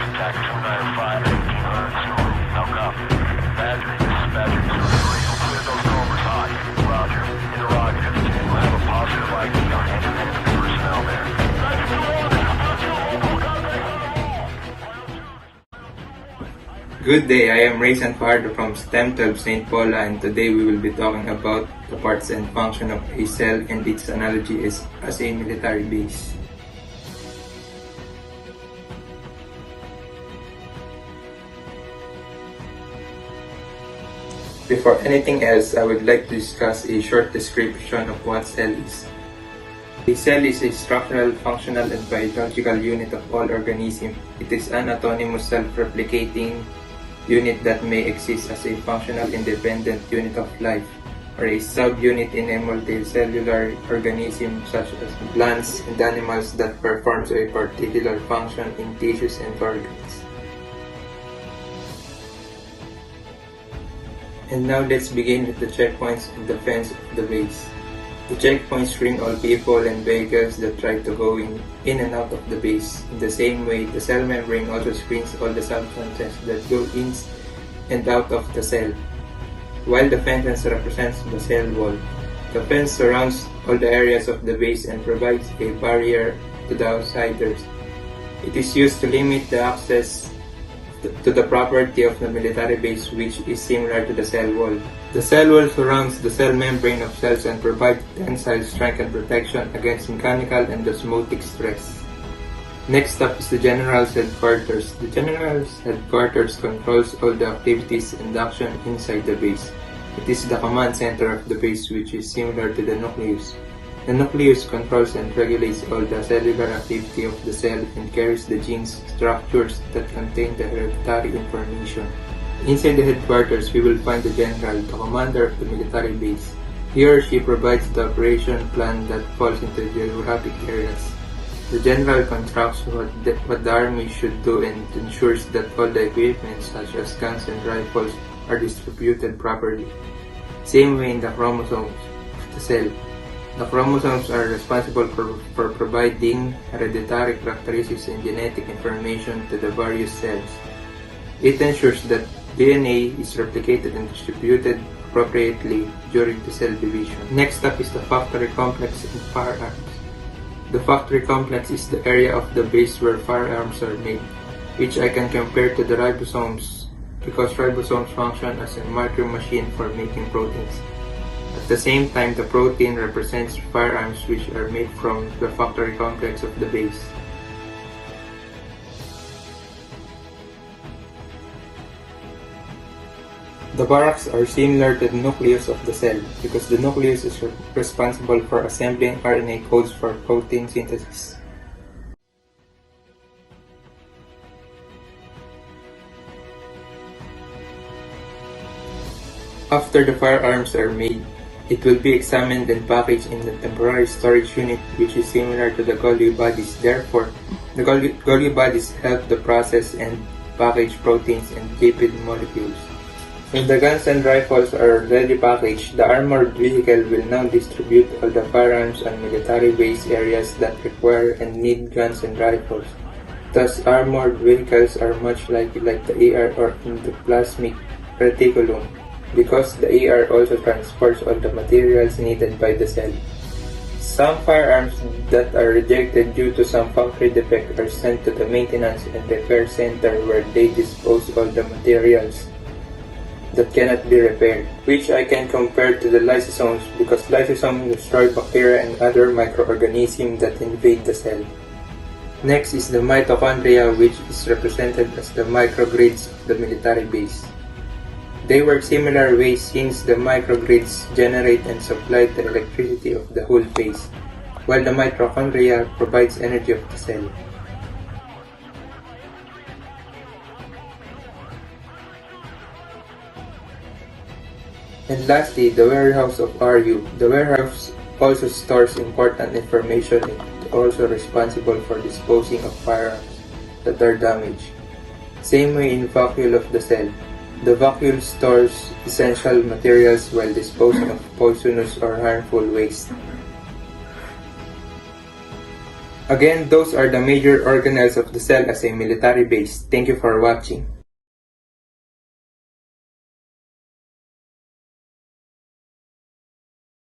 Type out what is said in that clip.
Attack 295, 1800. Now copy. Badger, this is Badger 2-3. Clear those covers hot. Roger. Interrogative. We'll have a positive ID on any enemy personnel there. Badger 2-11, about you. Local contact on the wall. Good day, I am Raycen Fajardo from STEM 12 St. Paula, and today we will be talking about the parts and function of a cell and its analogy as a military base. Before anything else, I would like to discuss a short description of what cell is. A cell is a structural, functional, and biological unit of all organisms. It is an autonomous, self-replicating unit that may exist as a functional, independent unit of life, or a subunit in a multicellular organism such as plants and animals that performs a particular function in tissues and organs. And now let's begin with the checkpoints and defense of the base. The checkpoints screen all people and vehicles that try to go in and out of the base. In the same way, the cell membrane also screens all the substances that go in and out of the cell, while the fence represents the cell wall. The fence surrounds all the areas of the base and provides a barrier to the outsiders. It is used to limit the access to the property of the military base, which is similar to the cell wall. The cell wall surrounds the cell membrane of cells and provides tensile strength and protection against mechanical and osmotic stress. Next up is the General's headquarters. The General's headquarters controls all the activities and action inside the base. It is the command center of the base, which is similar to the nucleus. The nucleus controls and regulates all the cellular activity of the cell and carries the genes, structures that contain the hereditary information. Inside the headquarters, we will find the general, the commander of the military base. He or she provides the operation plan that falls into geographic areas. The general constructs what the army should do and ensures that all the equipment such as guns and rifles are distributed properly. Same way in the chromosomes of the cell. The chromosomes are responsible for providing hereditary characteristics and genetic information to the various cells. It ensures that DNA is replicated and distributed appropriately during the cell division. Next up is the factory complex and firearms. The factory complex is the area of the base where firearms are made, which I can compare to the ribosomes because ribosomes function as a micro machine for making proteins. At the same time, the protein represents firearms which are made from the factory complex of the base. The barracks are similar to the nucleus of the cell because the nucleus is responsible for assembling RNA codes for protein synthesis. After the firearms are made, it will be examined and packaged in the temporary storage unit, which is similar to the Golgi bodies. Therefore, the Golgi bodies help to process and package proteins and lipid molecules. When the guns and rifles are ready packaged, the armored vehicle will now distribute all the firearms on military base areas that require and need guns and rifles. Thus, armored vehicles are much like the AR or endoplasmic reticulum, because the AR also transports all the materials needed by the cell. Some firearms that are rejected due to some factory defect are sent to the maintenance and repair center where they dispose all the materials that cannot be repaired, which I can compare to the lysosomes because lysosomes destroy bacteria and other microorganisms that invade the cell. Next is the mitochondria, which is represented as the microgrids of the military base. They work similar ways since the microgrids generate and supply the electricity of the whole base, while the mitochondria provides energy of the cell. And lastly, the warehouse of RU. The warehouse also stores important information and is also responsible for disposing of firearms that are damaged. Same way in vacuole of the cell. The vacuole stores essential materials while disposing of poisonous or harmful waste. Again, those are the major organelles of the cell as a military base. Thank you for watching.